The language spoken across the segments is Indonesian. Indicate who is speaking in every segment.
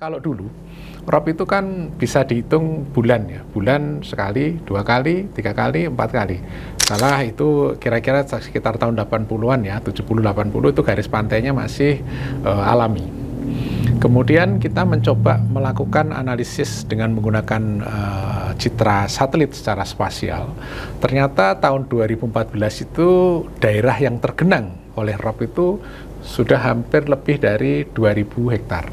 Speaker 1: Kalau dulu ROP itu kan bisa dihitung bulan ya, bulan sekali, 2 kali, 3 kali, 4 kali. Salah itu kira-kira sekitar tahun 80-an ya, 70-80 itu garis pantainya masih alami. Kemudian kita mencoba melakukan analisis dengan menggunakan citra satelit secara spasial. Ternyata tahun 2014 itu daerah yang tergenang oleh ROP itu sudah hampir lebih dari 2000 hektar.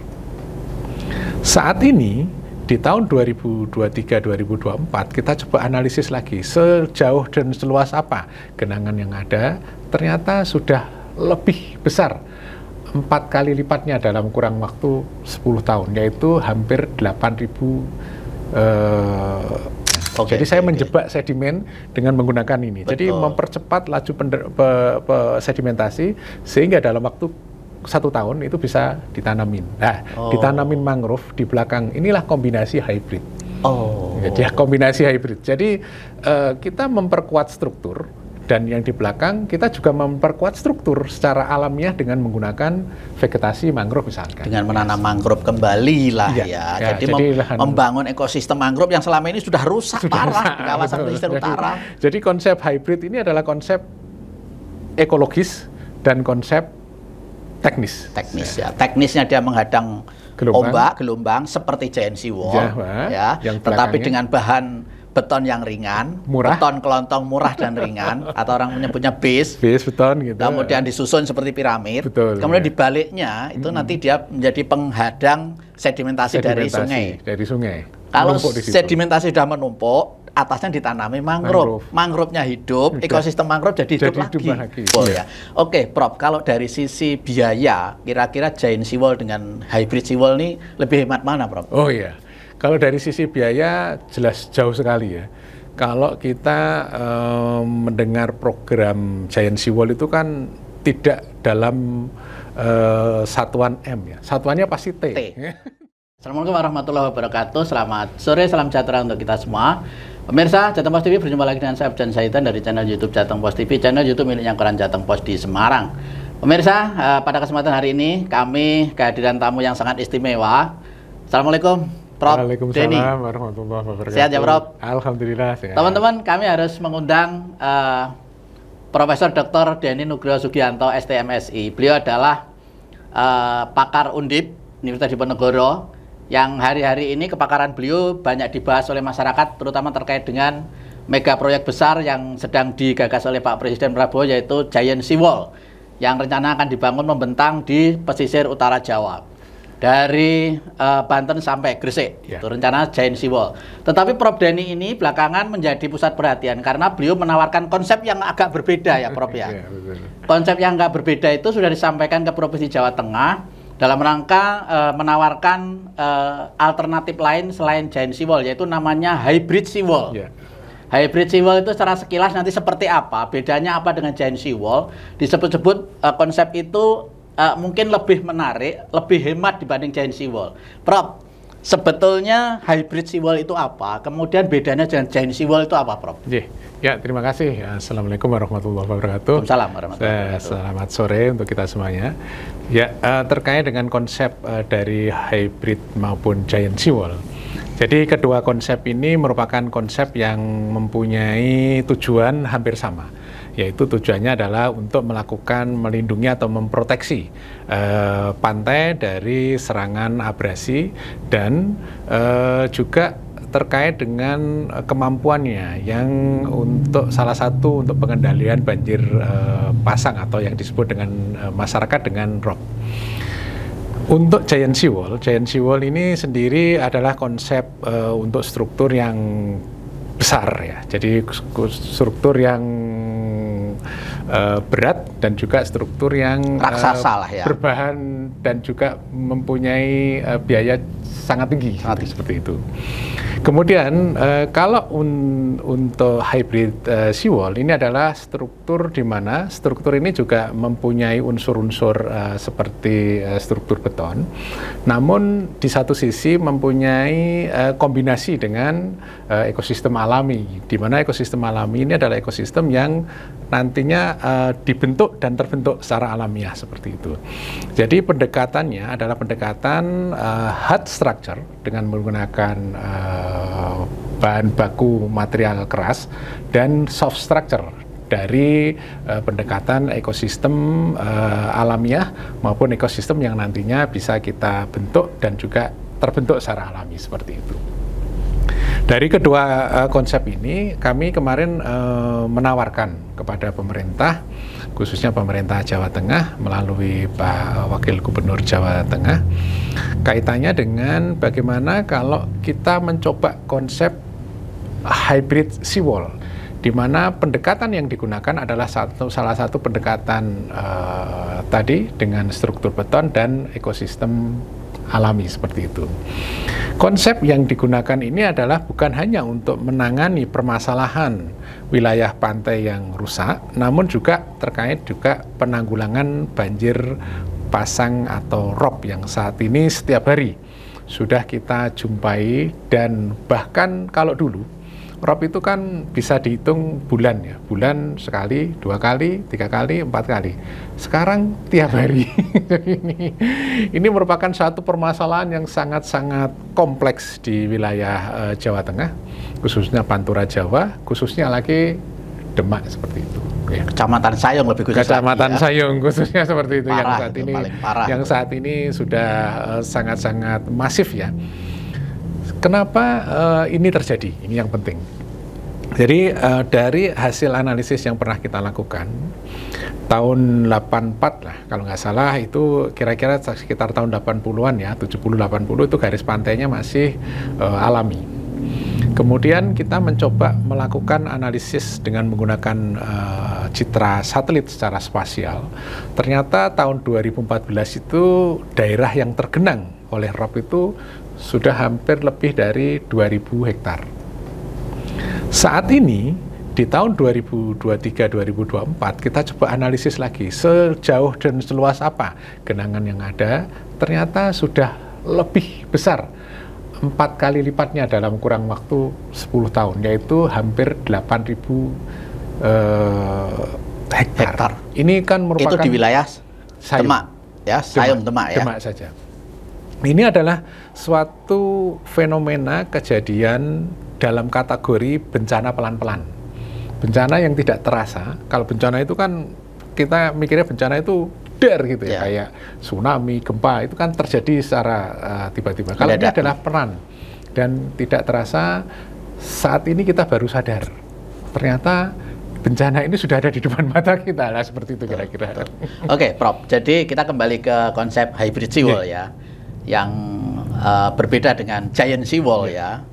Speaker 1: Saat ini di tahun 2023-2024 kita coba analisis lagi sejauh dan seluas apa genangan yang ada, ternyata sudah lebih besar 4 kali lipatnya dalam kurang waktu 10 tahun, yaitu hampir 8.000. Jadi saya menjebak sedimen dengan menggunakan ini. Betul. Jadi mempercepat laju sedimentasi sehingga dalam waktu 1 tahun itu bisa ditanamin. Nah, ditanamin mangrove di belakang, inilah kombinasi hybrid. Jadi kombinasi hybrid. Jadi kita memperkuat struktur, dan yang di belakang kita juga memperkuat struktur secara alamiah dengan menggunakan vegetasi mangrove misalkan.
Speaker 2: Dengan menanam mangrove kembali lah ya. Jadi membangun ekosistem mangrove yang selama ini sudah rusak parah di kawasan pesisir utara.
Speaker 1: Jadi konsep hybrid ini adalah konsep ekologis dan konsep teknis
Speaker 2: ya. Teknisnya dia menghadang gelombang seperti giant seawall ya, tetapi dengan bahan beton yang ringan, murah. Beton kelontong murah dan ringan, atau orang menyebutnya base beton gitu. Kemudian disusun seperti piramid. Betul, kemudian di baliknya itu nanti dia menjadi penghadang sedimentasi dari sungai. Kalau sedimentasi sudah menumpuk, atasnya ditanami mangrove. Mangrove-nya hidup, ekosistem mangrove jadi hidup lagi. Ya. Oke, Prof, kalau dari sisi biaya, kira-kira giant seawall dengan hybrid seawall ini lebih hemat mana, Prof?
Speaker 1: Oh iya, kalau dari sisi biaya jelas jauh sekali ya. Kalau kita mendengar program giant seawall itu kan tidak dalam satuan M ya, satuannya pasti T.
Speaker 2: Assalamualaikum warahmatullahi wabarakatuh. Selamat sore, salam sejahtera untuk kita semua. Pemirsa Jateng Post TV, berjumpa lagi dengan saya Abdan Saitan dari channel YouTube Jateng Post TV, channel YouTube miliknya Koran Jateng Post di Semarang. Pemirsa, pada kesempatan hari ini kami kehadiran tamu yang sangat istimewa. Assalamualaikum, Prof.
Speaker 1: Waalaikumsalam warahmatullahi wabarakatuh.
Speaker 2: Sehat ya, Prof?
Speaker 1: Alhamdulillah sehat.
Speaker 2: Teman-teman, kami harus mengundang Profesor Dr. Denny Nugroho Sugianto, STMSI. Beliau adalah pakar Undip Universitas Diponegoro, yang hari-hari ini kepakaran beliau banyak dibahas oleh masyarakat, terutama terkait dengan mega proyek besar yang sedang digagas oleh Pak Presiden Prabowo, yaitu Giant Seawall, yang rencana akan dibangun membentang di pesisir utara Jawa, dari Banten sampai Gresik. Itu rencana Giant Seawall. Tetapi Prof. Denny ini belakangan menjadi pusat perhatian karena beliau menawarkan konsep yang agak berbeda ya, Prof. Ya. Konsep yang agak berbeda itu sudah disampaikan ke Provinsi Jawa Tengah dalam rangka menawarkan alternatif lain selain giant seawall, yaitu namanya hybrid seawall. Hybrid seawall itu secara sekilas nanti seperti apa, bedanya apa dengan giant seawall, disebut-sebut konsep itu mungkin lebih menarik, lebih hemat dibanding giant seawall. Prof, sebetulnya hybrid seawall itu apa? Kemudian bedanya dengan giant seawall itu apa, Prof?
Speaker 1: Ya, terima kasih. Assalamualaikum warahmatullahi wabarakatuh.
Speaker 2: Waalaikumsalam warahmatullahi wabarakatuh.
Speaker 1: Selamat sore untuk kita semuanya. Ya, terkait dengan konsep dari hybrid maupun giant seawall. Jadi kedua konsep ini merupakan konsep yang mempunyai tujuan hampir sama, yaitu tujuannya adalah untuk melakukan melindungi atau memproteksi pantai dari serangan abrasi dan juga terkait dengan kemampuannya yang untuk salah satu untuk pengendalian banjir pasang atau yang disebut dengan masyarakat dengan ROP. Untuk giant seawall ini sendiri adalah konsep untuk struktur yang besar ya. Jadi struktur yang berat dan juga struktur yang
Speaker 2: raksasa lah ya,
Speaker 1: berbahan dan juga mempunyai biaya sangat tinggi, seperti itu. Kemudian kalau untuk hybrid seawall ini adalah struktur di mana struktur ini juga mempunyai unsur-unsur seperti struktur beton, namun di satu sisi mempunyai kombinasi dengan ekosistem alami, di mana ekosistem alami ini adalah ekosistem yang nantinya dibentuk dan terbentuk secara alamiah seperti itu. Jadi pendekatannya adalah pendekatan hard structure dengan menggunakan bahan baku material keras dan soft structure dari pendekatan ekosistem alamiah maupun ekosistem yang nantinya bisa kita bentuk dan juga terbentuk secara alami seperti itu. Dari kedua konsep ini, kami kemarin menawarkan kepada pemerintah, khususnya pemerintah Jawa Tengah melalui Pak Wakil Gubernur Jawa Tengah, kaitannya dengan bagaimana kalau kita mencoba konsep hybrid seawall, di mana pendekatan yang digunakan adalah salah satu pendekatan tadi dengan struktur beton dan ekosistem alami seperti itu. Konsep yang digunakan ini adalah bukan hanya untuk menangani permasalahan wilayah pantai yang rusak, namun juga terkait juga penanggulangan banjir pasang atau rob yang saat ini setiap hari sudah kita jumpai, dan bahkan kalau dulu rob itu kan bisa dihitung bulan ya, bulan sekali, 2 kali, 3 kali, 4 kali. Sekarang tiap hari. ini merupakan suatu permasalahan yang sangat-sangat kompleks di wilayah Jawa Tengah, khususnya Pantura Jawa, khususnya lagi Demak seperti itu.
Speaker 2: Ya. Kecamatan Sayung lebih khusus.
Speaker 1: Kecamatan Sayung khususnya seperti itu,
Speaker 2: parah,
Speaker 1: yang saat ini sudah sangat-sangat masif ya. Kenapa ini terjadi? Ini yang penting. Jadi dari hasil analisis yang pernah kita lakukan tahun 84 lah kalau nggak salah, itu kira-kira sekitar tahun 80-an ya, 70-80 itu garis pantainya masih alami. Kemudian kita mencoba melakukan analisis dengan menggunakan citra satelit secara spasial. Ternyata tahun 2014 itu daerah yang tergenang oleh rob itu sudah hampir lebih dari 2.000 hektar. Saat ini di tahun 2023-2024 kita coba analisis lagi sejauh dan seluas apa genangan yang ada, ternyata sudah lebih besar, 4 kali lipatnya dalam kurang waktu 10 tahun, yaitu hampir 8.000 hektar. Ini kan merupakan
Speaker 2: itu di wilayah
Speaker 1: Sayung.
Speaker 2: Demak ya, Sayung Demak ya.
Speaker 1: Demak saja. Ini adalah suatu fenomena kejadian dalam kategori bencana pelan-pelan. Bencana yang tidak terasa. Kalau bencana itu kan kita mikirnya bencana itu dar gitu ya, kayak tsunami, gempa, itu kan terjadi secara tiba-tiba. Kalau ini adalah peran dan tidak terasa, saat ini kita baru sadar. Ternyata bencana ini sudah ada di depan mata kita lah, seperti itu kira-kira.
Speaker 2: Oke, Prof. Jadi kita kembali ke konsep hybrid seawall ya, yang berbeda dengan giant seawall ya.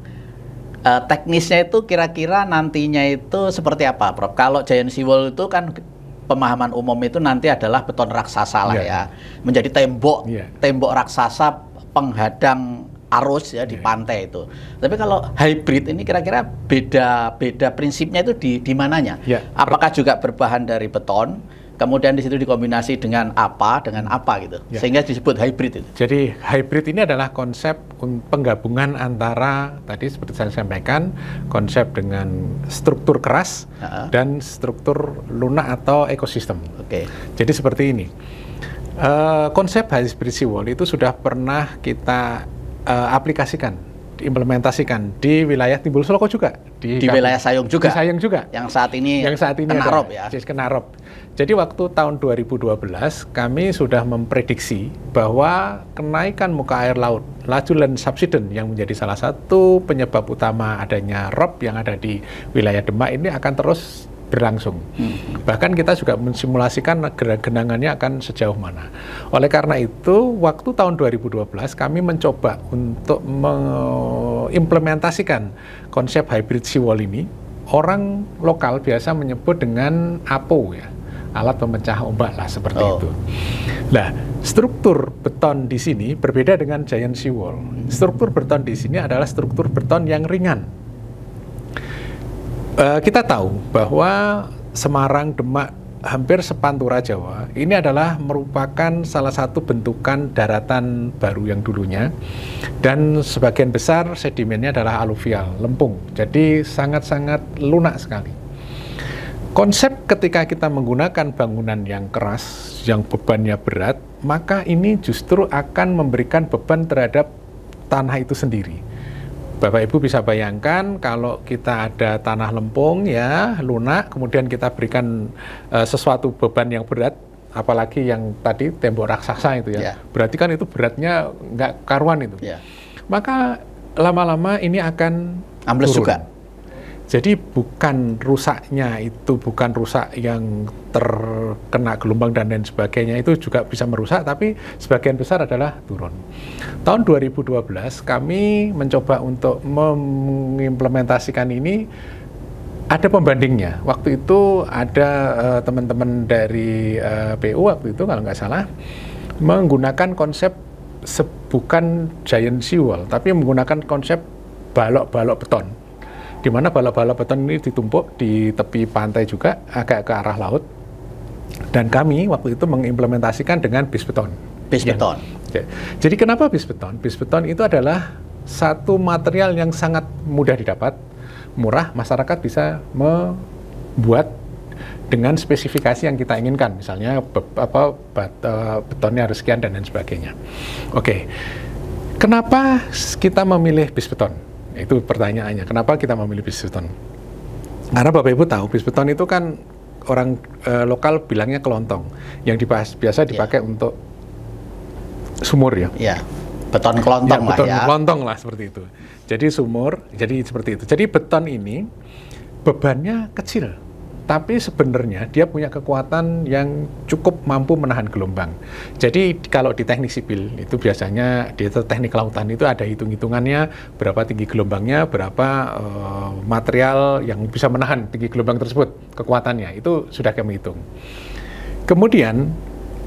Speaker 2: Teknisnya itu kira-kira nantinya itu seperti apa, Prof? Kalau giant seawall itu kan pemahaman umum itu nanti adalah beton raksasa lah ya, menjadi tembok raksasa penghadang arus ya di pantai itu. Tapi kalau hybrid ini kira-kira beda prinsipnya itu di mananya? Apakah juga berbahan dari beton, kemudian di situ dikombinasi dengan apa gitu, sehingga disebut hybrid itu?
Speaker 1: Jadi hybrid ini adalah konsep penggabungan antara tadi seperti saya sampaikan, konsep dengan struktur keras dan struktur lunak atau ekosistem. Jadi seperti ini. Konsep hybrid seawall itu sudah pernah kita aplikasikan, diimplementasikan di wilayah Timbul Soloko juga,
Speaker 2: di wilayah Sayung juga.
Speaker 1: Di Sayung juga.
Speaker 2: Yang saat ini kena rob ya.
Speaker 1: Kena rob. Jadi waktu tahun 2012 kami sudah memprediksi bahwa kenaikan muka air laut, laju land subsidence yang menjadi salah satu penyebab utama adanya rob yang ada di wilayah Demak ini akan terus berlangsung. Bahkan kita juga mensimulasikan genangannya akan sejauh mana. Oleh karena itu, waktu tahun 2012 kami mencoba untuk mengimplementasikan konsep hybrid seawall ini. Orang lokal biasa menyebut dengan APO ya, alat pemecah ombak lah seperti itu. Nah, struktur beton di sini berbeda dengan giant seawall. Struktur beton di sini adalah struktur beton yang ringan. Kita tahu bahwa Semarang, Demak, hampir sepantura Jawa ini adalah merupakan salah satu bentukan daratan baru yang dulunya, dan sebagian besar sedimennya adalah aluvial, lempung, jadi sangat-sangat lunak sekali. Konsep ketika kita menggunakan bangunan yang keras, yang bebannya berat, maka ini justru akan memberikan beban terhadap tanah itu sendiri. Bapak Ibu bisa bayangkan kalau kita ada tanah lempung ya, lunak, kemudian kita berikan sesuatu beban yang berat, apalagi yang tadi tembok raksasa itu ya, berarti kan itu beratnya nggak karuan itu. Maka lama-lama ini akan
Speaker 2: ambles
Speaker 1: turun
Speaker 2: juga.
Speaker 1: Jadi bukan rusaknya itu, bukan rusak yang terkena gelombang dan lain sebagainya, itu juga bisa merusak, tapi sebagian besar adalah turun. Tahun 2012 kami mencoba untuk mengimplementasikan ini, ada pembandingnya. Waktu itu ada teman-teman dari PU waktu itu kalau nggak salah, menggunakan konsep bukan giant seawall, tapi menggunakan konsep balok-balok beton, di mana balok-balok beton ini ditumpuk di tepi pantai juga, agak ke arah laut. Dan kami waktu itu mengimplementasikan dengan bis beton.
Speaker 2: Bis beton.
Speaker 1: Ya. Jadi kenapa bis beton? Bis beton itu adalah satu material yang sangat mudah didapat, murah, masyarakat bisa membuat dengan spesifikasi yang kita inginkan. Misalnya betonnya harus sekian dan lain sebagainya. Oke. Kenapa kita memilih bis beton? Itu pertanyaannya, kenapa kita memilih bis beton? Karena Bapak Ibu tahu, bis beton itu kan orang lokal bilangnya kelontong, yang biasa dipakai untuk sumur ya.
Speaker 2: Iya, beton kelontong
Speaker 1: ya, beton
Speaker 2: lah ya.
Speaker 1: Kelontong lah seperti itu. Jadi sumur, jadi seperti itu. Jadi beton ini bebannya kecil, tapi sebenarnya dia punya kekuatan yang cukup mampu menahan gelombang. Jadi kalau di teknik sipil itu biasanya di teknik lautan itu ada hitung-hitungannya, berapa tinggi gelombangnya, berapa material yang bisa menahan tinggi gelombang tersebut, kekuatannya itu sudah kami hitung. Kemudian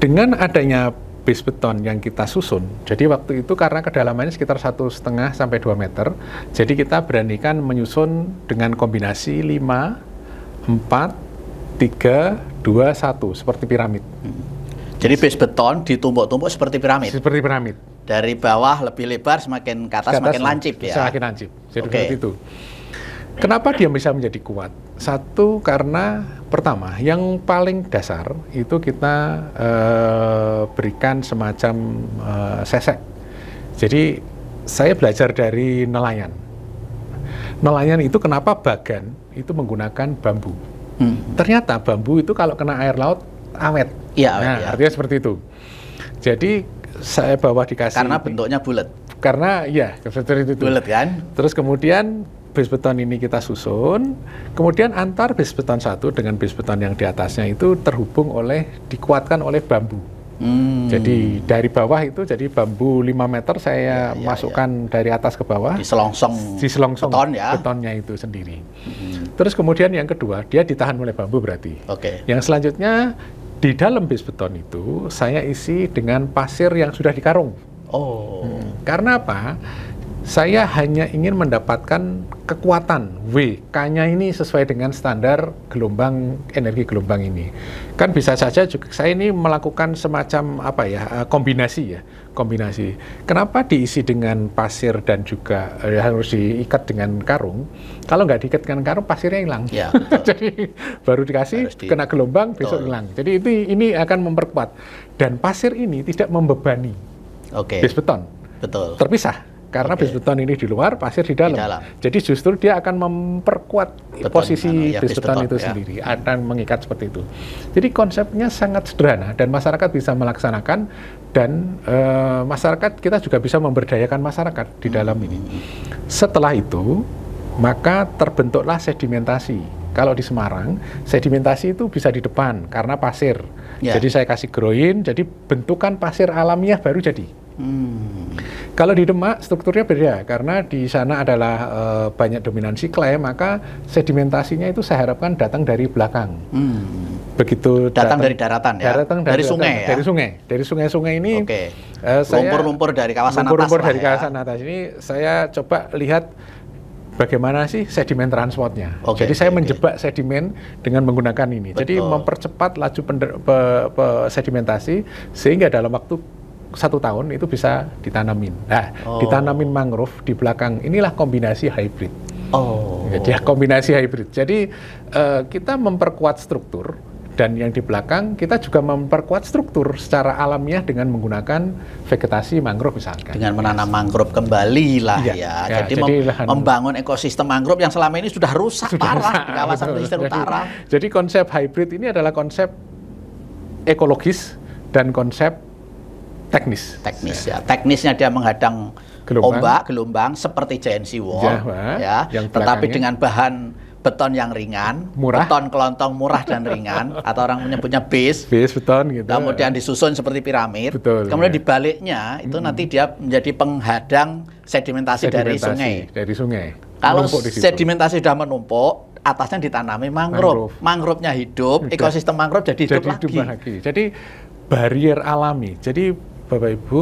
Speaker 1: dengan adanya base beton yang kita susun, jadi waktu itu karena kedalamannya sekitar 1,5 sampai 2 meter, jadi kita beranikan menyusun dengan kombinasi 5, 4, 3, 2, 1 seperti piramid.
Speaker 2: Jadi base beton ditumpuk-tumpuk seperti piramid.
Speaker 1: Seperti piramid.
Speaker 2: Dari bawah lebih lebar, semakin ke atas semakin lancip ya.
Speaker 1: Semakin lancip. Jadi seperti itu. Kenapa dia bisa menjadi kuat? Satu, karena pertama, yang paling dasar itu kita berikan semacam sesek. Jadi saya belajar dari nelayan. Nelayan itu kenapa bagan itu menggunakan bambu. Ternyata bambu itu kalau kena air laut awet.
Speaker 2: Iya, awet.
Speaker 1: Nah,
Speaker 2: Ya.
Speaker 1: artinya seperti itu. Jadi saya bawa dikasih.
Speaker 2: Karena bentuknya bulat.
Speaker 1: Karena ya seperti itu.
Speaker 2: Bulat kan?
Speaker 1: Terus kemudian base beton ini kita susun. Kemudian antar base beton satu dengan base beton yang di atasnya itu terhubung dikuatkan oleh bambu. Jadi dari bawah itu, jadi bambu 5 meter saya masukkan dari atas ke bawah.
Speaker 2: Di selongsong beton ya.
Speaker 1: Betonnya itu sendiri. Terus kemudian yang kedua, dia ditahan oleh bambu berarti. Yang selanjutnya, di dalam base beton itu saya isi dengan pasir yang sudah dikarung. Karena apa? Saya hanya ingin mendapatkan kekuatan W, K-nya ini sesuai dengan standar gelombang, energi gelombang ini. Kan bisa saja juga saya ini melakukan semacam kombinasi. Kenapa diisi dengan pasir dan juga harus diikat dengan karung? Kalau nggak diikat dengan karung, pasirnya hilang.
Speaker 2: Ya,
Speaker 1: jadi baru dikasih kena gelombang, besok hilang. Jadi ini akan memperkuat. Dan pasir ini tidak membebani base beton.
Speaker 2: Betul.
Speaker 1: Terpisah. Karena base beton ini di luar, pasir di dalam. Jadi justru dia akan memperkuat posisi base beton itu sendiri, akan mengikat seperti itu. Jadi konsepnya sangat sederhana dan masyarakat bisa melaksanakan, dan masyarakat kita juga bisa memberdayakan masyarakat di dalam ini. Setelah itu, maka terbentuklah sedimentasi. Kalau di Semarang, sedimentasi itu bisa di depan karena pasir. Jadi saya kasih groin, jadi bentukan pasir alamiah baru jadi. Kalau di Demak strukturnya beda, karena di sana adalah banyak dominansi clay, maka sedimentasinya itu saya harapkan datang dari belakang. begitu
Speaker 2: datang dari daratan ya, dari sungai ya,
Speaker 1: dari sungai ini.
Speaker 2: Oke. Lumpur-lumpur dari kawasan
Speaker 1: lumpur-lumpur
Speaker 2: atas
Speaker 1: dari
Speaker 2: ya.
Speaker 1: kawasan atas ini saya coba lihat bagaimana sih sedimen transportnya. Jadi saya menjebak sedimen dengan menggunakan ini.
Speaker 2: Betul.
Speaker 1: Jadi mempercepat laju sedimentasi sehingga dalam waktu 1 tahun itu bisa ditanamin. Nah, ditanamin mangrove di belakang inilah kombinasi hybrid. Jadi kombinasi hybrid. Jadi kita memperkuat struktur. Dan yang di belakang kita juga memperkuat struktur secara alamiah dengan menggunakan vegetasi mangrove misalkan.
Speaker 2: Dengan menanam mangrove kembali lah ya. Jadi membangun ekosistem mangrove yang selama ini sudah rusak parah di kawasan pesisir utara.
Speaker 1: Jadi konsep hybrid ini adalah konsep ekologis dan konsep teknis.
Speaker 2: Ya. Teknisnya dia menghadang gelombang seperti Giant Seawall ya. Tetapi dengan bahan beton yang ringan,
Speaker 1: murah.
Speaker 2: Beton kelontong murah dan ringan, atau orang menyebutnya base
Speaker 1: beton gitu.
Speaker 2: Kemudian disusun seperti piramid.
Speaker 1: Betul,
Speaker 2: kemudian di baliknya itu nanti dia menjadi penghadang sedimentasi dari sungai. Kalau sedimentasi sudah menumpuk, atasnya ditanami mangrove. Mangrove-nya hidup, ekosistem mangrove jadi hidup lagi.
Speaker 1: Jadi barrier alami. Jadi Bapak Ibu,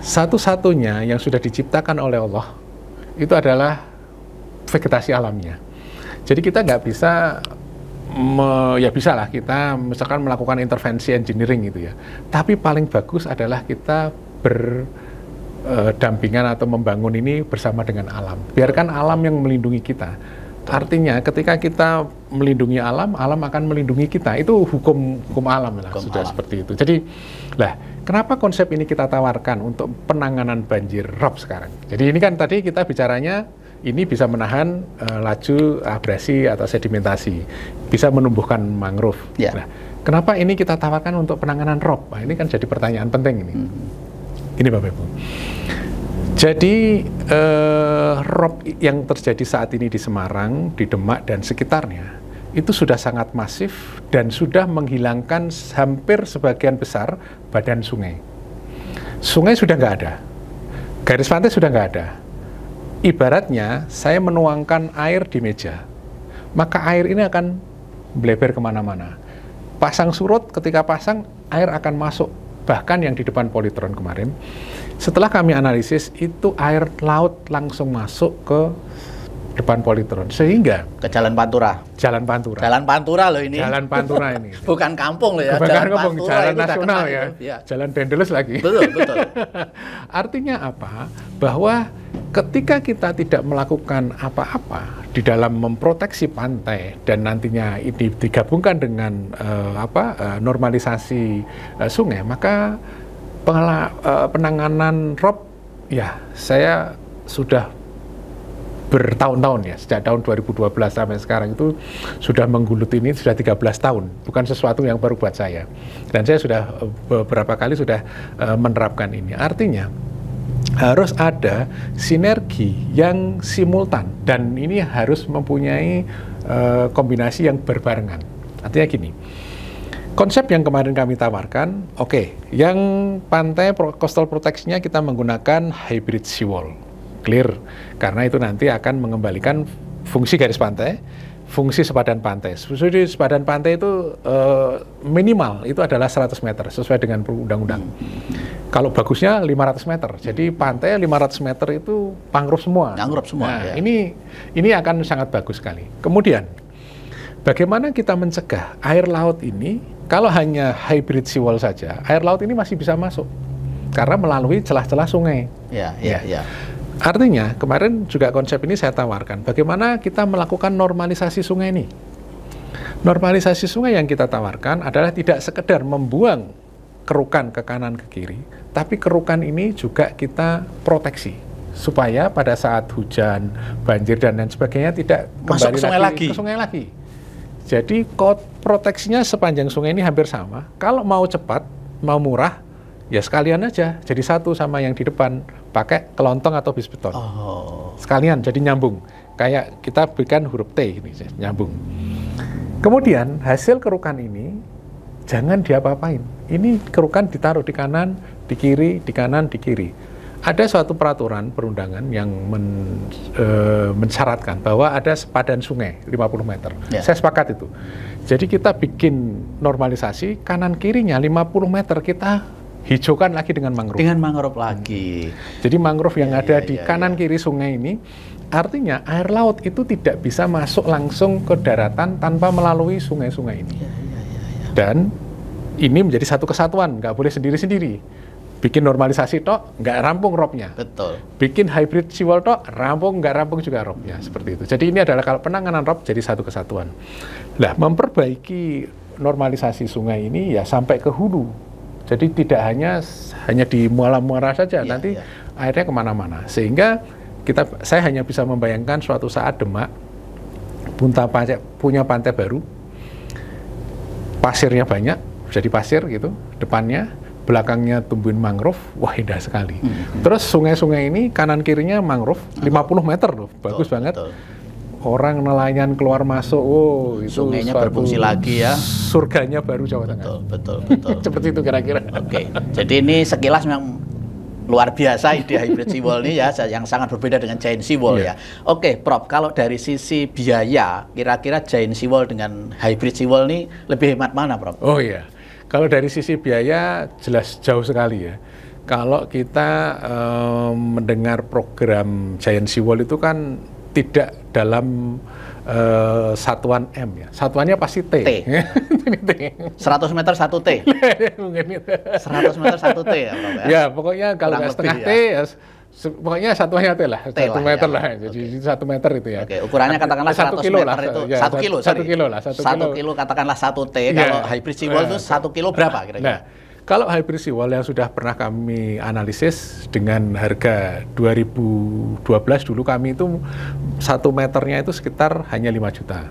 Speaker 1: satu-satunya yang sudah diciptakan oleh Allah itu adalah vegetasi alamnya. Jadi kita nggak bisa, ya bisa lah kita misalkan melakukan intervensi engineering gitu ya. Tapi paling bagus adalah kita berdampingan atau membangun ini bersama dengan alam. Biarkan alam yang melindungi kita. Artinya ketika kita melindungi alam, alam akan melindungi kita. Itu hukum alam lah, sudah seperti itu. Jadi, kenapa konsep ini kita tawarkan untuk penanganan banjir rob sekarang? Jadi ini kan tadi kita bicaranya ini bisa menahan laju abrasi atau sedimentasi, bisa menumbuhkan mangrove. Nah, kenapa ini kita tawarkan untuk penanganan rob? Nah, ini kan jadi pertanyaan penting ini. Ini Bapak Ibu. Jadi rob yang terjadi saat ini di Semarang, di Demak dan sekitarnya itu sudah sangat masif dan sudah menghilangkan hampir sebagian besar badan sungai. Sungai sudah nggak ada, garis pantai sudah nggak ada. Ibaratnya saya menuangkan air di meja, maka air ini akan bleber kemana-mana. Pasang surut, ketika pasang air akan masuk. Bahkan yang di depan Polytron kemarin, setelah kami analisis itu air laut langsung masuk ke depan Polytron, sehingga
Speaker 2: ke Jalan Pantura.
Speaker 1: Jalan Pantura.
Speaker 2: Jalan Pantura loh ini.
Speaker 1: Jalan Pantura ini.
Speaker 2: Bukan kampung loh ya.
Speaker 1: Bukan kampung, jalan nasional ya. Jalan Pendeles lagi.
Speaker 2: Betul.
Speaker 1: Artinya apa? Bahwa ketika kita tidak melakukan apa-apa di dalam memproteksi pantai dan nantinya ini digabungkan dengan normalisasi sungai, maka penanganan rob ya saya sudah bertahun-tahun ya, sejak tahun 2012 sampai sekarang itu sudah menggeluti ini sudah 13 tahun, bukan sesuatu yang baru buat saya. Dan saya sudah beberapa kali sudah menerapkan ini. Artinya harus ada sinergi yang simultan dan ini harus mempunyai kombinasi yang berbarengan. Artinya gini, konsep yang kemarin kami tawarkan, yang pantai coastal protection-nya kita menggunakan hybrid seawall, clear, karena itu nanti akan mengembalikan fungsi garis pantai, fungsi sepadan pantai. Fungsi sepadan pantai itu minimal itu adalah 100 meter sesuai dengan undang-undang. Kalau bagusnya 500 meter. Jadi pantai 500 meter itu mangrove semua. Nah,
Speaker 2: ya.
Speaker 1: Ini akan sangat bagus sekali. Kemudian bagaimana kita mencegah air laut ini, kalau hanya hybrid seawall saja, air laut ini masih bisa masuk karena melalui celah-celah sungai.
Speaker 2: Ya.
Speaker 1: Artinya kemarin juga konsep ini saya tawarkan, bagaimana kita melakukan normalisasi sungai ini. Normalisasi sungai yang kita tawarkan adalah tidak sekedar membuang kerukan ke kanan ke kiri, tapi kerukan ini juga kita proteksi supaya pada saat hujan, banjir dan lain sebagainya tidak
Speaker 2: masuk
Speaker 1: kembali ke sungai lagi. Jadi proteksinya sepanjang sungai ini hampir sama. Kalau mau cepat, mau murah, ya sekalian aja jadi satu sama yang di depan, pakai kelontong atau bis beton. Sekalian jadi nyambung. Kayak kita berikan huruf T ini nyambung. Kemudian hasil kerukan ini jangan diapa-apain. Ini kerukan ditaruh di kanan, di kiri, di kanan, di kiri. Ada suatu peraturan perundangan yang mensyaratkan bahwa ada sepadan sungai 50 meter.
Speaker 2: Ya.
Speaker 1: Saya sepakat itu. Jadi kita bikin normalisasi, kanan kirinya 50 meter kita hijaukan lagi dengan mangrove.
Speaker 2: Dengan mangrove lagi.
Speaker 1: Jadi mangrove yang ada di kanan kiri sungai ini, artinya air laut itu tidak bisa masuk langsung ke daratan tanpa melalui sungai-sungai ini. Dan ini menjadi satu kesatuan, nggak boleh sendiri-sendiri. Bikin normalisasi tok, nggak rampung ROP-nya.
Speaker 2: Betul.
Speaker 1: Bikin hybrid seawall tok, rampung, nggak rampung juga ROP-nya. Seperti itu. Jadi ini adalah kalau penanganan ROP jadi satu kesatuan. Nah, memperbaiki normalisasi sungai ini ya sampai ke hulu. Jadi tidak hanya di muara-muara saja, nanti airnya kemana-mana. Sehingga saya hanya bisa membayangkan suatu saat Demak punya pantai baru, pasirnya banyak, jadi pasir gitu, depannya, belakangnya tumbuhin mangrove, wah indah sekali. Terus sungai-sungai ini kanan kirinya mangrove, 50 meter loh, bagus banget.
Speaker 2: Betul.
Speaker 1: Orang nelayan keluar masuk, itu
Speaker 2: sungainya berfungsi lagi ya.
Speaker 1: Surganya baru Jawa Tengah.
Speaker 2: Betul.
Speaker 1: Seperti itu kira-kira.
Speaker 2: Oke. Jadi ini sekilas memang luar biasa ide hybrid seawall ini ya, yang sangat berbeda dengan giant seawall ya. Oke, Prof, kalau dari sisi biaya, kira-kira giant seawall dengan hybrid seawall ini lebih hemat mana, Prof?
Speaker 1: Oh iya. Kalau dari sisi biaya jelas jauh sekali ya. Kalau kita mendengar program Giant Seawall itu kan tidak dalam satuan M ya. Satuannya pasti T.
Speaker 2: 100 meter 1 T.
Speaker 1: Mungkin itu.
Speaker 2: 100 meter 1 T ya, Prof ya.
Speaker 1: Ya, pokoknya kalau nggak setengah T ya. Pokoknya satuannya T lah, 1 meter
Speaker 2: ya.
Speaker 1: lah. Jadi 1 meter itu ya.
Speaker 2: Oke, ukurannya katakanlah 100
Speaker 1: kilo
Speaker 2: meter
Speaker 1: lah,
Speaker 2: itu
Speaker 1: ya,
Speaker 2: 1 kilo,
Speaker 1: 1 kilo lah, 1
Speaker 2: kilo katakanlah 1 T, kalau hybrid seawall itu 1 kilo berapa kira-kira?
Speaker 1: Nah, kalau hybrid seawall yang sudah pernah kami analisis dengan harga 2012 dulu, kami itu 1 meternya itu sekitar hanya 5 juta.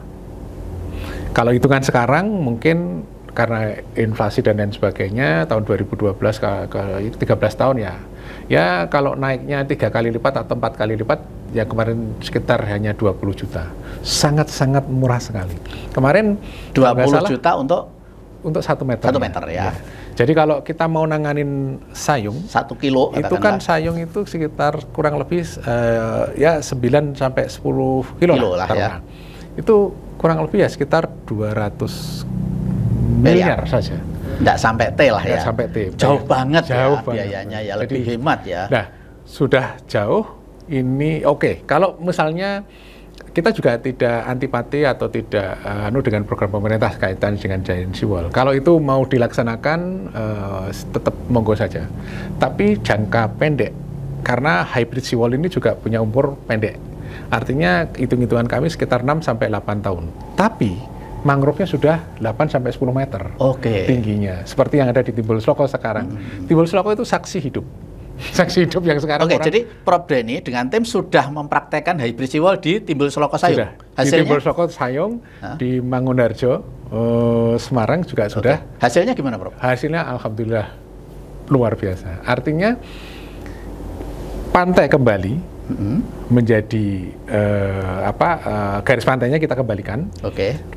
Speaker 1: Kalau hitungan sekarang mungkin karena inflasi dan lain sebagainya, tahun 2012 ke 13 tahun ya. Ya kalau naiknya 3 kali lipat atau 4 kali lipat, ya kemarin sekitar hanya 20 juta. Sangat-sangat murah sekali. Kemarin
Speaker 2: 20 juta untuk
Speaker 1: 1 meter.
Speaker 2: 1 meter ya.
Speaker 1: Jadi kalau kita mau nanganin sayung,
Speaker 2: 1 kilo
Speaker 1: itu kan sayung itu sekitar kurang lebih ya 9 sampai 10 kilo lah
Speaker 2: ya.
Speaker 1: Itu kurang lebih ya sekitar 200 miliar saja.
Speaker 2: Nggak sampai T lah ya.
Speaker 1: Nggak sampai T.
Speaker 2: Jauh banget
Speaker 1: jauh
Speaker 2: ya biayanya ya.
Speaker 1: Jadi,
Speaker 2: lebih hemat ya.
Speaker 1: Nah, sudah jauh ini oke. Kalau misalnya kita juga tidak antipati atau tidak dengan program pemerintah kaitan dengan Giant Seawall. Kalau itu mau dilaksanakan tetap monggo saja. Tapi jangka pendek, karena hybrid seawall ini juga punya umur pendek. Artinya hitung-hitungan kami sekitar 6 sampai 8 tahun. Tapi mangrove-nya sudah 8 sampai 10 meter tingginya. Seperti yang ada di Timbul Sloko sekarang. Timbul Sloko itu saksi hidup. Saksi hidup yang sekarang.
Speaker 2: Jadi Prof Denny dengan tim sudah mempraktekkan hybrid seawall di Timbul Sloko Sayung.
Speaker 1: Sudah. Hasilnya? Di Timbul Sloko Sayung, di Mangunharjo, Semarang juga sudah.
Speaker 2: Hasilnya gimana, Prof?
Speaker 1: Hasilnya alhamdulillah luar biasa. Artinya pantai kembali menjadi garis pantainya kita kembalikan.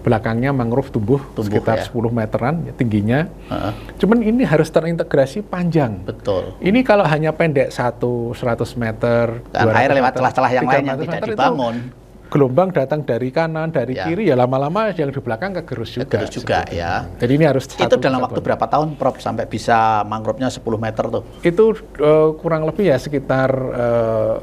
Speaker 1: Belakangnya mangrove tumbuh sekitar 10 meteran tingginya. Cuman ini harus terintegrasi panjang.
Speaker 2: Betul.
Speaker 1: Ini kalau hanya pendek 100 meter,
Speaker 2: dan air lewat celah-celah yang lain yang tidak dibangun.
Speaker 1: Gelombang datang dari kanan, dari kiri, ya lama-lama yang di belakang kegerus juga.
Speaker 2: Kegerus juga ya.
Speaker 1: Jadi ini harus
Speaker 2: itu dalam waktu berapa tahun, Prof, sampai bisa mangrove-nya 10 meter tuh?
Speaker 1: Itu kurang lebih ya sekitar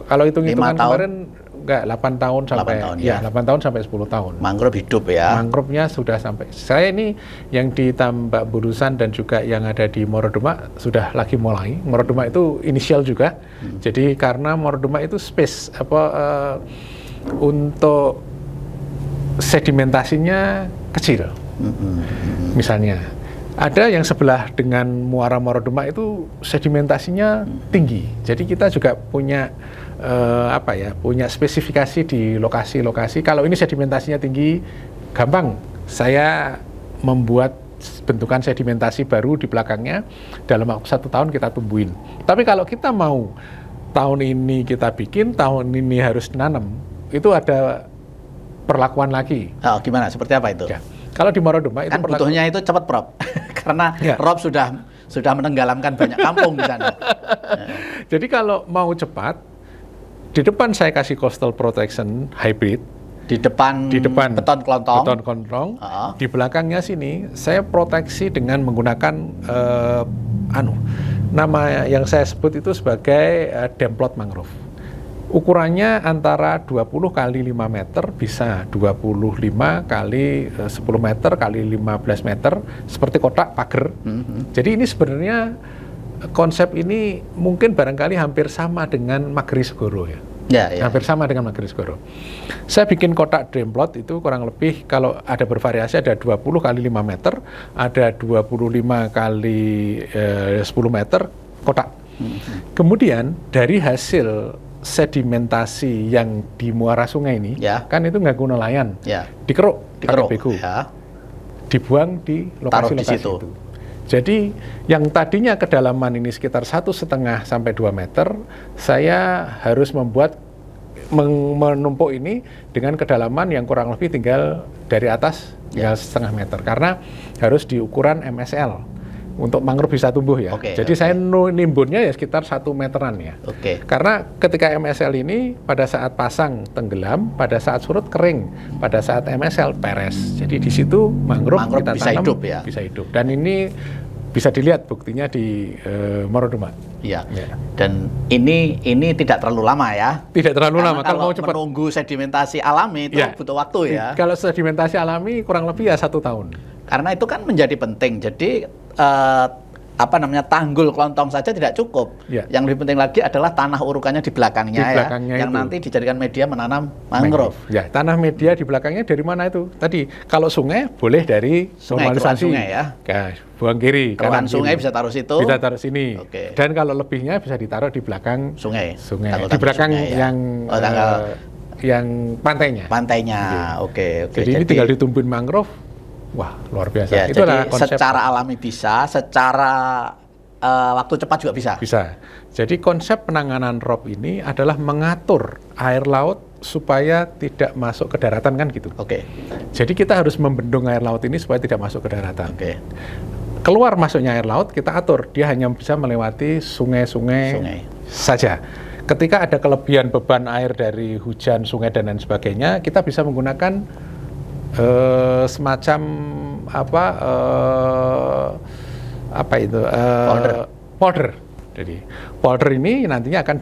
Speaker 1: kalau hitung-hitungan kemarin enggak 8 tahun sampai 8 tahun sampai 10 tahun.
Speaker 2: Mangrove hidup ya.
Speaker 1: Mangrove-nya sudah sampai. Saya ini yang di Tambak Burusan dan juga yang ada di Morodemak sudah lagi mulai. Morodemak itu inisial juga. Jadi karena Morodemak itu space untuk sedimentasinya kecil. Misalnya ada yang sebelah dengan muara Morodemak itu sedimentasinya tinggi. Jadi kita juga punya punya spesifikasi di lokasi-lokasi. Kalau ini sedimentasinya tinggi, gampang. Saya membuat bentukan sedimentasi baru di belakangnya, dalam waktu 1 tahun kita tumbuhin. Tapi kalau kita mau tahun ini kita bikin, tahun ini harus nanam, itu ada perlakuan lagi.
Speaker 2: Oh, gimana? Seperti apa itu?
Speaker 1: Ya. Kalau di Morodemak itu
Speaker 2: kan butuhnya itu cepat, Prof. Karena ROP sudah menenggelamkan banyak kampung di sana.
Speaker 1: Jadi kalau mau cepat, di depan saya kasih coastal protection hybrid.
Speaker 2: Di depan beton kelontong.
Speaker 1: Di belakangnya sini saya proteksi dengan menggunakan nama yang saya sebut itu sebagai demplot mangrove. Ukurannya antara 20 kali 5 meter, bisa 25 kali 10 meter kali 15 meter, seperti kotak pagar. Jadi ini sebenarnya konsep ini mungkin barangkali hampir sama dengan Mageri Segoro ya. Hampir sama dengan Mageri Segoro. Saya bikin kotak demplot itu kurang lebih, kalau ada bervariasi, ada 20 kali 5 meter, ada 25 kali 10 meter kotak. Kemudian dari hasil sedimentasi yang di muara sungai ini, kan itu nggak guna nelayan, dikeruk pakai bego, dibuang di lokasi-lokasi itu. Jadi yang tadinya kedalaman ini sekitar 1,5 sampai 2 meter, saya harus membuat menumpuk ini dengan kedalaman yang kurang lebih tinggal dari atas tinggal 0,5 meter, karena harus di ukuran MSL untuk mangrove bisa tumbuh ya. Jadi saya nimbunnya ya sekitar 1 meteran ya. Karena ketika MSL ini pada saat pasang tenggelam, pada saat surut kering, pada saat MSL peres. Jadi di situ mangrove kita
Speaker 2: bisa
Speaker 1: tanam
Speaker 2: hidup ya.
Speaker 1: Bisa hidup. Dan ini bisa dilihat buktinya di Morodoma.
Speaker 2: Dan ini tidak terlalu lama ya.
Speaker 1: Tidak terlalu lama.
Speaker 2: Kalau mau cepat menunggu sedimentasi alami itu butuh waktu ya.
Speaker 1: Kalau sedimentasi alami kurang lebih ya 1 tahun.
Speaker 2: Karena itu kan menjadi penting. Jadi tanggul kelontong saja tidak cukup. Yang lebih penting lagi adalah tanah urukannya di belakangnya, yang nanti dijadikan media menanam mangrove.
Speaker 1: Tanah media di belakangnya dari mana itu? Tadi kalau sungai boleh dari normalisasi.
Speaker 2: Sungai ya.
Speaker 1: Buang kiri.
Speaker 2: Keluhan sungai bisa taruh situ.
Speaker 1: Bisa taruh sini. Dan kalau lebihnya bisa ditaruh di belakang sungai. Di belakang yang pantainya. Jadi ini tinggal ditumbuhin mangrove. Wah, luar biasa.
Speaker 2: Itulah konsep. Secara alami bisa, secara waktu cepat juga bisa.
Speaker 1: Jadi konsep penanganan rob ini adalah mengatur air laut supaya tidak masuk ke daratan, kan gitu. Jadi kita harus membendung air laut ini supaya tidak masuk ke daratan. Keluar masuknya air laut kita atur, dia hanya bisa melewati sungai-sungai saja. Ketika ada kelebihan beban air dari hujan, sungai dan lain sebagainya, kita bisa menggunakan semacam polder. Jadi polder ini nantinya akan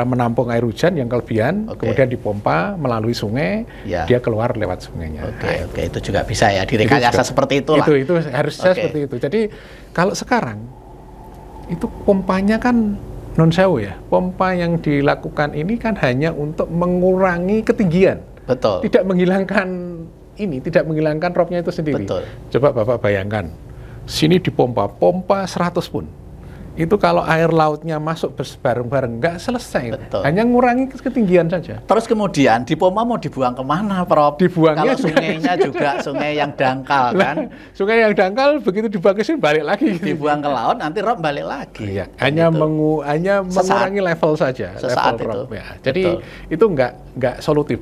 Speaker 1: menampung air hujan yang kelebihan, kemudian dipompa melalui sungai, dia keluar lewat sungainya.
Speaker 2: Itu juga bisa ya, direkayasa seperti itulah.
Speaker 1: Itu harusnya seperti itu. Jadi kalau sekarang itu pompanya kan non sewu ya, pompa yang dilakukan ini kan hanya untuk mengurangi ketinggian. Tidak menghilangkan robnya itu sendiri. Coba Bapak bayangkan, sini dipompa 100 pun. Itu kalau air lautnya masuk bareng-bareng nggak selesai. Hanya ngurangi ketinggian saja.
Speaker 2: Terus kemudian dipompa mau dibuang kemana, Prof?
Speaker 1: Dibuangnya
Speaker 2: kalau sungainya juga sungai yang dangkal kan?
Speaker 1: Sungai yang dangkal begitu dibagusin balik lagi.
Speaker 2: Dibuang ke laut nanti rob balik lagi.
Speaker 1: Hanya mengurangi level saja.
Speaker 2: Sesaat
Speaker 1: level rob, Jadi itu nggak solutif.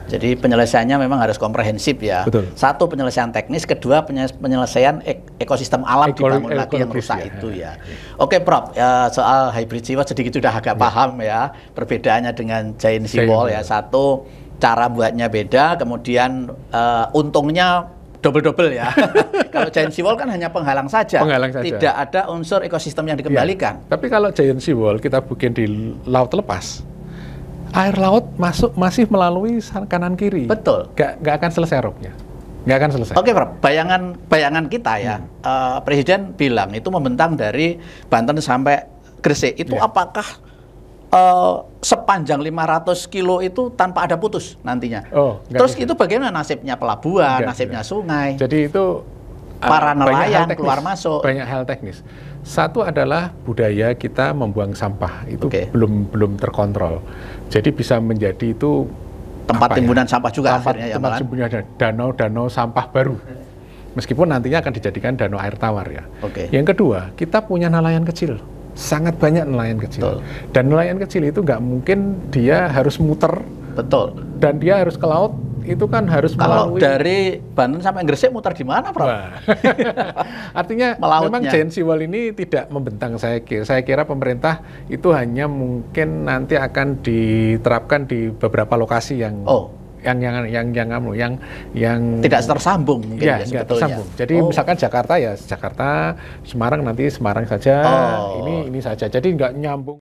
Speaker 2: Jadi penyelesaiannya memang harus komprehensif ya. Satu, penyelesaian teknis, kedua penyelesaian ekosistem alam dibangun lagi yang rusak itu ya. Oke Prof, soal hybrid seawall sedikit sudah agak paham ya perbedaannya dengan giant seawall ya. Satu, cara buatnya beda, kemudian untungnya double ya. Kalau giant seawall kan hanya penghalang saja. Tidak ada unsur ekosistem yang dikembalikan.
Speaker 1: Tapi kalau giant seawall kita bikin di laut lepas, air laut masih melalui kanan kiri. Nggak akan selesai robnya. Nggak akan selesai.
Speaker 2: Prof, bayangan kita ya, Presiden bilang itu membentang dari Banten sampai Gresik. Itu apakah sepanjang 500 kilo itu tanpa ada putus nantinya? Terus itu bagaimana nasibnya pelabuhan, nasibnya sungai?
Speaker 1: Jadi itu
Speaker 2: para nelayan keluar masuk.
Speaker 1: Banyak hal teknis. Satu adalah budaya kita membuang sampah itu belum terkontrol. Jadi bisa menjadi itu
Speaker 2: tempat timbunan sampah juga akhirnya ya,
Speaker 1: tempat timbunan danau-danau sampah baru. Meskipun nantinya akan dijadikan danau air tawar ya. Yang kedua, kita punya nelayan kecil. Sangat banyak nelayan kecil. Dan nelayan kecil itu nggak mungkin dia harus muter. Dan dia harus ke laut itu kan harus
Speaker 2: Kalau
Speaker 1: melalui.
Speaker 2: dari Banten sampai Gresik muter di mana, Prof?
Speaker 1: Wah. Artinya
Speaker 2: Melautnya.
Speaker 1: memang Giant Seawall ini tidak membentang. Saya kira pemerintah itu hanya mungkin nanti akan diterapkan di beberapa lokasi yang yang
Speaker 2: tidak tersambung mungkin
Speaker 1: ya,
Speaker 2: ya,
Speaker 1: nggak
Speaker 2: sebetulnya.
Speaker 1: tersambung. Jadi misalkan Jakarta ya Jakarta, Semarang nanti Semarang saja, ini saja. Jadi nggak nyambung.